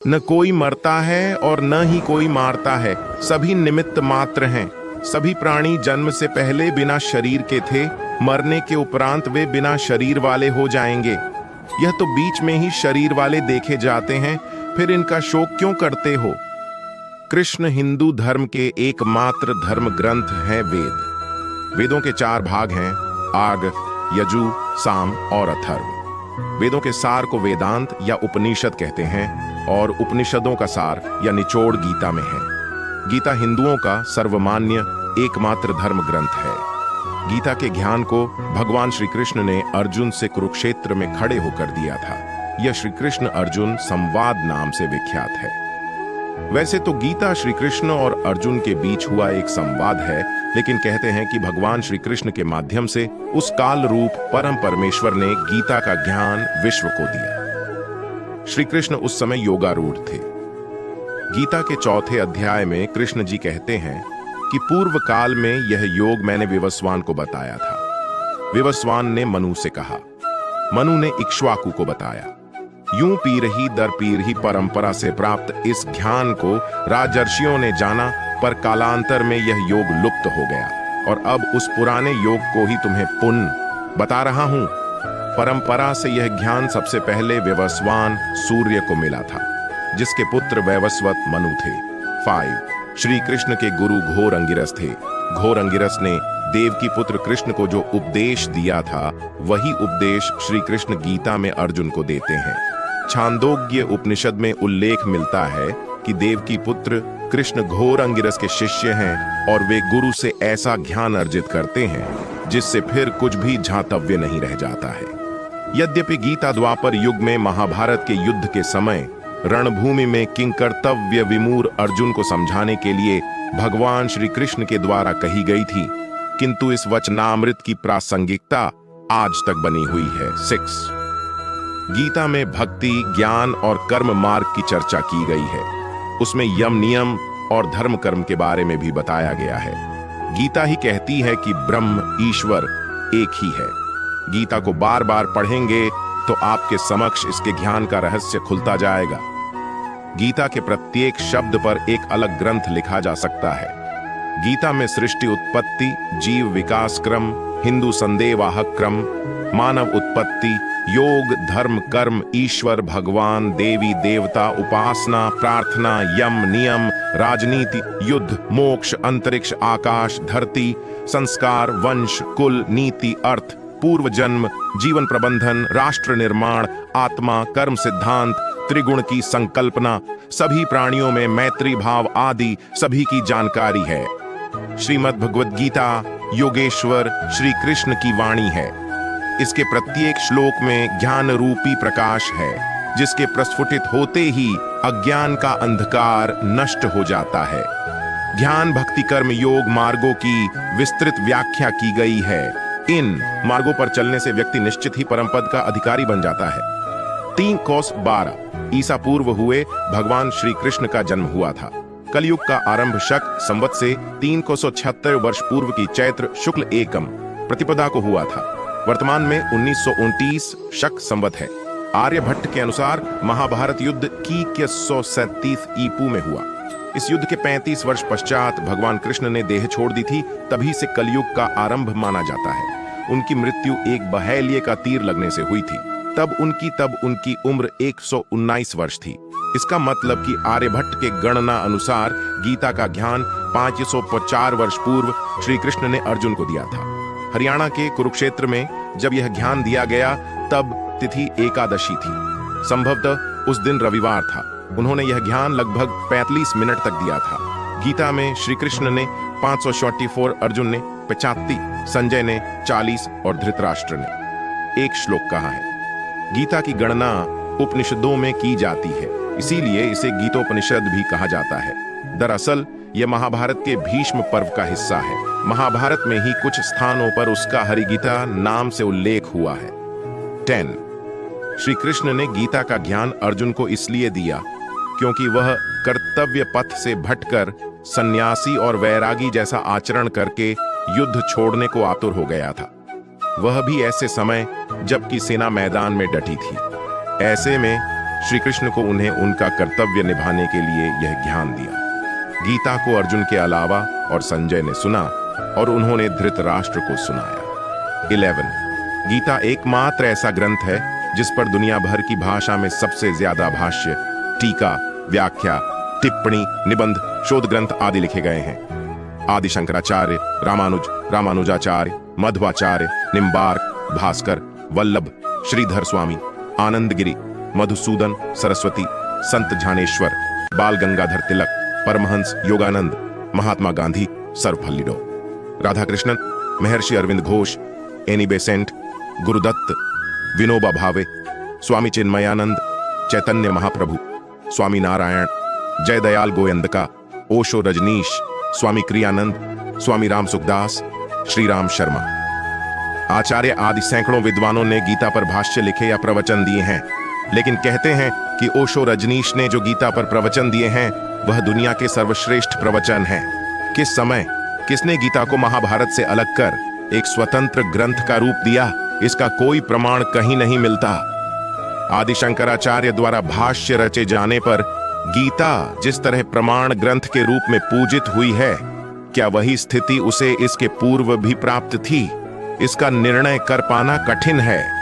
न कोई मरता है और न ही कोई मारता है, सभी निमित्त मात्र हैं। सभी प्राणी जन्म से पहले बिना शरीर के थे, मरने के उपरांत वे बिना शरीर वाले हो जाएंगे। यह तो बीच में ही शरीर वाले देखे जाते हैं, फिर इनका शोक क्यों करते हो? कृष्ण हिंदू धर्म के एकमात्र धर्म ग्रंथ है वेद। वेदों के 4 भाग हैं, आग, यजु, साम और अथर्व। वेदों के सार को वेदांत या उपनिषद कहते हैं और उपनिषदों का सार या निचोड़ गीता में है। गीता हिंदुओं का सर्वमान्य एकमात्र धर्म ग्रंथ है। गीता के ज्ञान को भगवान श्री कृष्ण ने अर्जुन से कुरुक्षेत्र में खड़े होकर दिया था। यह श्री कृष्ण अर्जुन संवाद नाम से विख्यात है। वैसे तो गीता श्री कृष्ण और अर्जुन के बीच हुआ एक संवाद है, लेकिन कहते हैं कि भगवान श्री कृष्ण के माध्यम से उस काल रूप परम परमेश्वर ने गीता का ज्ञान विश्व को दिया। श्री कृष्ण उस समय योगारूढ़ थे। गीता के 4थे अध्याय में कृष्ण जी कहते हैं कि पूर्व काल में यह योग मैंने विवस्वान को बताया था। विवस्वान ने मनु से कहा, मनु ने इक्ष्वाकु को बताया। यूं पीरही दर पीरही परंपरा से प्राप्त इस ज्ञान को राजर्षियों ने जाना, पर कालांतर में यह योग लुप्त हो गया और अब उस पुराने योग को ही तुम्हें पुनः बता रहा हूं। परंपरा से यह ज्ञान सबसे पहले विवस्वान सूर्य को मिला था, जिसके पुत्र वैवस्वत मनु थे। 5 श्री कृष्ण के गुरु घोर अंगिरस थे। घोर अंगिरस ने देव की पुत्र कृष्ण को जो उपदेश दिया था, वही उपदेश श्री कृष्ण गीता में अर्जुन को देते हैं। छांदोग्य उपनिषद में उल्लेख मिलता है कि देव की पुत्र कृष्ण घोर अंगिरस के शिष्य हैं और वे गुरु से ऐसा ज्ञान अर्जित करते हैं जिससे फिर कुछ भी झातव्य नहीं रह जाता है। यद्यपि गीता द्वापर युग में महाभारत के युद्ध के समय रणभूमि में किंकर्तव्य विमूढ़ अर्जुन को समझाने के लिए भगवान श्री कृष्ण के द्वारा कही गई थी, किंतु इस वचनामृत की प्रासंगिकता आज तक बनी हुई है। 6 गीता में भक्ति, ज्ञान और कर्म मार्ग की चर्चा की गई है। उसमें यम नियम और धर्म कर्म के बारे में भी बताया गया है। गीता ही कहती है कि ब्रह्म ईश्वर एक ही है। गीता को बार बार पढ़ेंगे तो आपके समक्ष इसके ज्ञान का रहस्य खुलता जाएगा। गीता के प्रत्येक शब्द पर एक अलग ग्रंथ लिखा जा सकता है। गीता में सृष्टि उत्पत्ति, जीव विकास क्रम, हिंदू संदेहवाहक क्रम, मानव उत्पत्ति, योग, धर्म, कर्म, ईश्वर, भगवान, देवी देवता, उपासना, प्रार्थना, यम, नियम, राजनीति, युद्ध, मोक्ष, अंतरिक्ष, आकाश, धरती, संस्कार, वंश, कुल, नीति, अर्थ, पूर्व जन्म, जीवन प्रबंधन, राष्ट्र निर्माण, आत्मा, कर्म सिद्धांत, त्रिगुण की संकल्पना, सभी प्राणियों में मैत्री भाव आदि सभी की जानकारी है। श्रीमद् भगवद गीता योगेश्वर श्री कृष्ण की वाणी है। इसके प्रत्येक श्लोक में ज्ञान रूपी प्रकाश है, जिसके प्रस्फुटित होते ही अज्ञान का अंधकार नष्ट हो जाता है। ज्ञान, भक्ति, कर्म, योग मार्गों की विस्तृत व्याख्या की गई है। इन मार्गों पर चलने से व्यक्ति निश्चित ही परमपद का अधिकारी बन जाता है। 3 कोस 12 ईसा पूर्व हुए भगवान श्री कृष्ण का जन्म हुआ था। कलयुग का आरंभ शक संवत से 376 वर्ष पूर्व की चैत्र शुक्ल एकम प्रतिपदा को हुआ था। वर्तमान में 1929 शक संवत है। आर्यभट्ट के अनुसार महाभारत युद्ध की 137 ईपू में हुआ। इस युद्ध के 35 वर्ष पश्चात भगवान कृष्ण ने देह छोड़ दी थी, तभी से कलयुग का आरंभ माना जाता है। उनकी मृत्यु एक बहेलिये का तीर लगने से हुई थी। तब उनकी उम्र 119 वर्ष थी। इसका मतलब कि आर्यभट्ट के गणना अनुसार गीता का ज्ञान 504 वर्ष पूर्व श्री कृष्ण ने अर्जुन को दिया था। हरियाणा के कुरुक्षेत्र में जब यह ज्ञान दिया गया तब तिथि एकादशी थी। संभवतः उस दिन रविवार था। उन्होंने यह ज्ञान लगभग 35 मिनट तक दिया था। गीता में श्री कृष्ण ने 544, अर्जुन ने 85, संजय ने 40 और धृतराष्ट्र ने 1 श्लोक कहा है। गीता की गणना उपनिषदों में की जाती है, इसीलिए इसे गीतोपनिषद भी कहा जाता है। दरअसल यह महाभारत के भीष्म पर्व का हिस्सा है। महाभारत में ही कुछ स्थानों पर उसका हरिगीता नाम से उल्लेख हुआ है। 10 श्री कृष्ण ने गीता का ज्ञान अर्जुन को इसलिए दिया क्योंकि वह कर्तव्य पथ से भटकर सन्यासी और वैरागी जैसा आचरण करके युद्ध छोड़ने को आतुर हो गया था। वह भी ऐसे समय जबकि सेना मैदान में डटी थी। ऐसे में श्री कृष्ण को उन्हें उनका कर्तव्य निभाने के लिए यह ज्ञान दिया। गीता को अर्जुन के अलावा और संजय ने सुना और उन्होंने धृतराष्ट्र को सुनाया। 11 गीता एकमात्र ऐसा ग्रंथ है जिस पर दुनिया भर की भाषा में सबसे ज्यादा भाष्य, टीका, व्याख्या, टिप्पणी, निबंध, शोध ग्रंथ आदि लिखे गए हैं। आदि शंकराचार्य, रामानुज, रामानुजाचार्य, मध्वाचार्य, निम्बार्क, भास्कर, वल्लभ, श्रीधर स्वामी, आनंदगिरी, मधुसूदन सरस्वती, संत ज्ञानेश्वर, बाल गंगाधर तिलक, परमहंस योगानंद, महात्मा गांधी, सर्वपल्ली राधाकृष्णन, महर्षि अरविंद घोष, एनी बेसेंट, गुरुदत्त, विनोबा भावे, स्वामी चिन्मयानंद, चैतन्य महाप्रभु, स्वामी नारायण, जयदयाल गोयंदका, ओशो रजनीश, स्वामी क्रियानंद, स्वामी राम सुखदास, श्री राम शर्मा, आचार्य आदि सैकड़ों विद्वानों ने गीता पर भाष्य लिखे या प्रवचन दिए हैं। लेकिन कहते हैं कि ओशो रजनीश ने जो गीता पर प्रवचन दिए हैं वह दुनिया के सर्वश्रेष्ठ प्रवचन हैं। किस समय किसने गीता को महाभारत से अलग कर एक स्वतंत्र ग्रंथ का रूप दिया, इसका कोई प्रमाण कहीं नहीं मिलता। आदि शंकराचार्य द्वारा भाष्य रचे जाने पर गीता जिस तरह प्रमाण ग्रंथ के रूप में पूजित हुई है, क्या वही स्थिति उसे इसके पूर्व भी प्राप्त थी? इसका निर्णय कर पाना कठिन है।